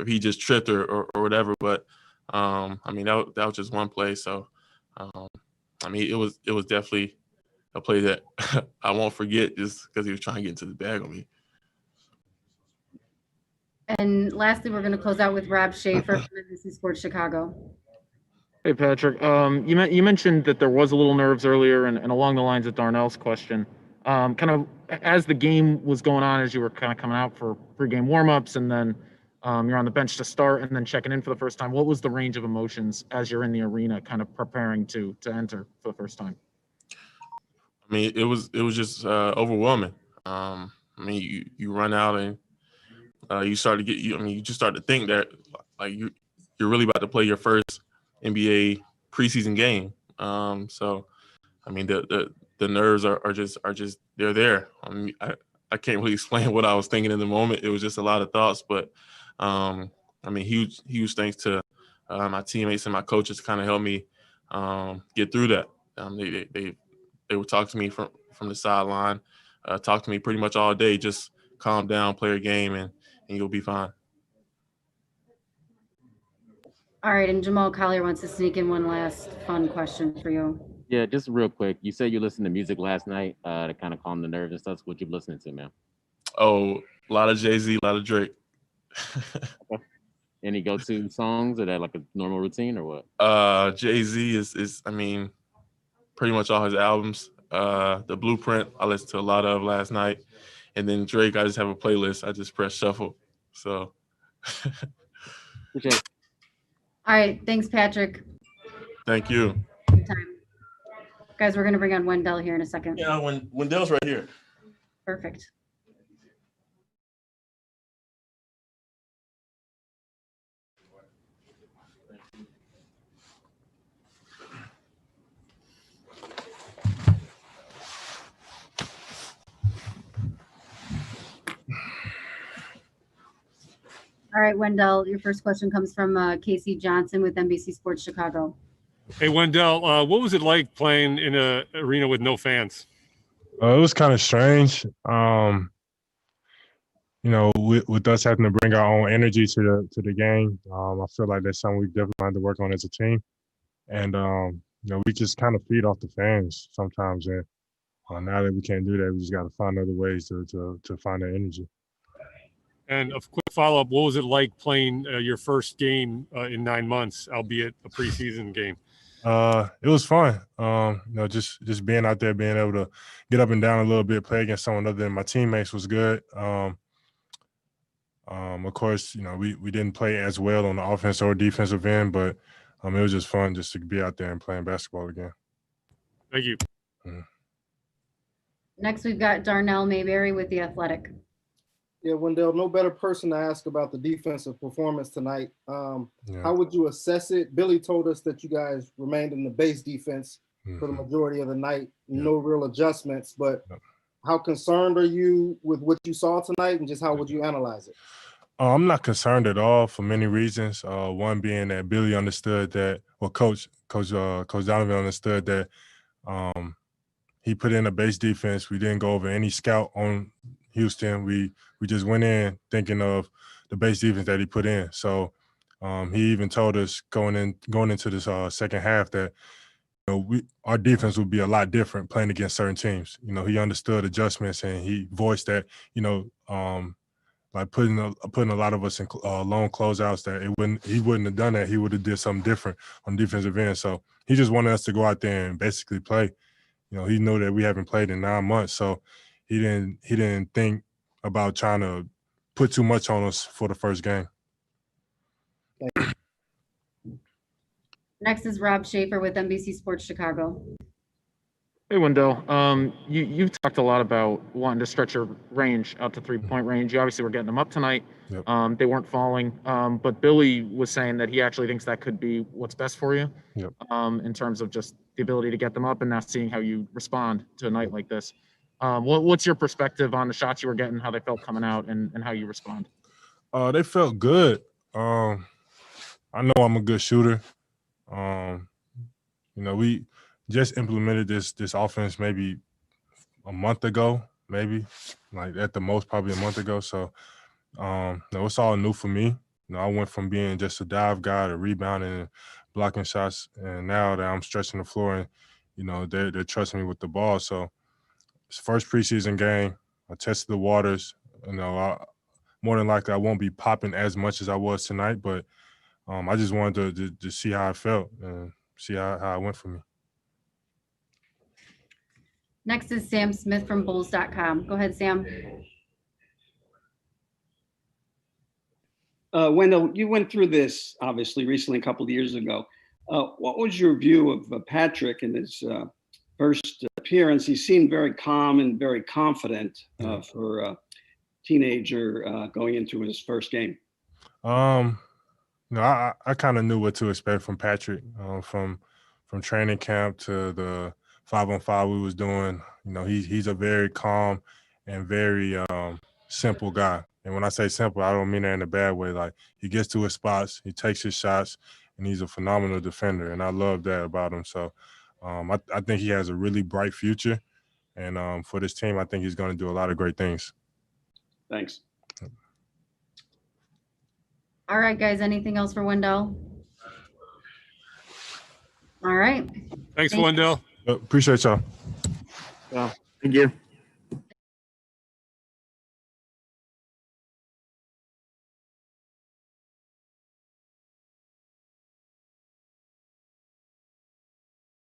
if he just tripped or whatever. But I mean, that was just one play. So I mean, it was definitely a play that I won't forget just because he was trying to get into the bag on me. And lastly, we're going to close out with Rob Schaefer from NBC Sports Chicago. Hey, Patrick. You mentioned that there was a little nerves earlier, and along the lines of Darnell's question, kind of as the game was going on, as you were kind of coming out for pregame warmups, and then you're on the bench to start, and then checking in for the first time. What was the range of emotions as you're in the arena, kind of preparing to enter for the first time? I mean, it was just overwhelming. I mean, you run out and you start to get you just start to think that like you're really about to play your first NBA preseason game. So I mean the nerves are just they're there. I mean, I can't really explain what I was thinking in the moment. It was just a lot of thoughts, but I mean huge thanks to my teammates and my coaches to kind of help me get through that. They would talk to me from the sideline, talk to me pretty much all day. Just calm down, play your game, and you'll be fine. All right, and Jamal Collier wants to sneak in one last fun question for you. Yeah, just real quick. You said you listened to music last night to kind of calm the nerves and stuff. So what you listening to, man? Oh, a lot of Jay-Z, a lot of Drake. Okay. Any go-to songs, or that like a normal routine, or what? Jay-Z is I mean, pretty much all his albums. The Blueprint I listened to a lot of last night, and then Drake I just have a playlist. I just press shuffle. So. Appreciate it. All right, thanks, Patrick. Thank you. Good time. Guys, we're going to bring on Wendell here in a second. Yeah, Wendell's right here. Perfect. All right, Wendell, your first question comes from Casey Johnson with NBC Sports Chicago. Hey, Wendell, what was it like playing in an arena with no fans? It was kind of strange. You know, with us having to bring our own energy to the game, I feel like that's something we definitely have to work on as a team. And you know, we just kind of feed off the fans sometimes. And now that we can't do that, we just got to find other ways to find that energy. And a quick follow-up, what was it like playing your first game in 9 months, albeit a preseason game? It was fun. You know, just being out there, being able to get up and down a little bit, play against someone other than my teammates was good. Of course, you know, we didn't play as well on the offense or defensive end, but it was just fun just to be out there and playing basketball again. Thank you. Mm-hmm. Next, we've got Darnell Mayberry with The Athletic. Yeah, Wendell, no better person to ask about the defensive performance tonight. How would you assess it? Billy told us that you guys remained in the base defense for the majority of the night, no real adjustments, but how concerned are you with what you saw tonight, and just how would you analyze it? I'm not concerned at all for many reasons. One being that Billy understood that, well, Coach Donovan understood that he put in a base defense. We didn't go over any scout on Houston. We just went in thinking of the base defense that he put in. So he even told us going into this second half that, you know, our defense would be a lot different playing against certain teams. You know, he understood adjustments, and he voiced that, you know, like putting a lot of us in long closeouts, that he wouldn't have done that. He would have did something different on defensive end. So he just wanted us to go out there and basically play. You know, he knew that we haven't played in 9 months, so he didn't think about trying to put too much on us for the first game. Next is Rob Schaefer with NBC Sports Chicago. Hey, Wendell. You've talked a lot about wanting to stretch your range out to three-point range. You obviously were getting them up tonight. Yep. They weren't falling, but Billy was saying that he actually thinks that could be what's best for you. Yep. In terms of just the ability to get them up, and now seeing how you respond to a night like this. What's your perspective on the shots you were getting, how they felt coming out, and how you respond? They felt good. I know I'm a good shooter. You know, we just implemented this offense maybe a month ago, maybe like at the most probably a month ago. So, no, it's all new for me. You I went from being just a dive guy to rebounding and blocking shots, and now that I'm stretching the floor and, they're trusting me with the ball. So it's first preseason game. I tested the waters. More than likely I won't be popping as much as I was tonight, but I just wanted to see how I felt and see how it went for me. Next is Sam Smith from Bulls.com. Go ahead, Sam. Wendell, you went through this obviously recently, a couple of years ago. What was your view of Patrick in his first appearance? He seemed very calm and very confident for a teenager going into his first game. I kind of knew what to expect from Patrick from training camp to the 5-on-5 we was doing. He's a very calm and very simple guy. And when I say simple, I don't mean that in a bad way. Like, he gets to his spots, he takes his shots, and he's a phenomenal defender. And I love that about him. So I think he has a really bright future. And for this team, I think he's going to do a lot of great things. Thanks. All right, guys. Anything else for Wendell? All right. Thanks, Wendell. Appreciate y'all. Thank you.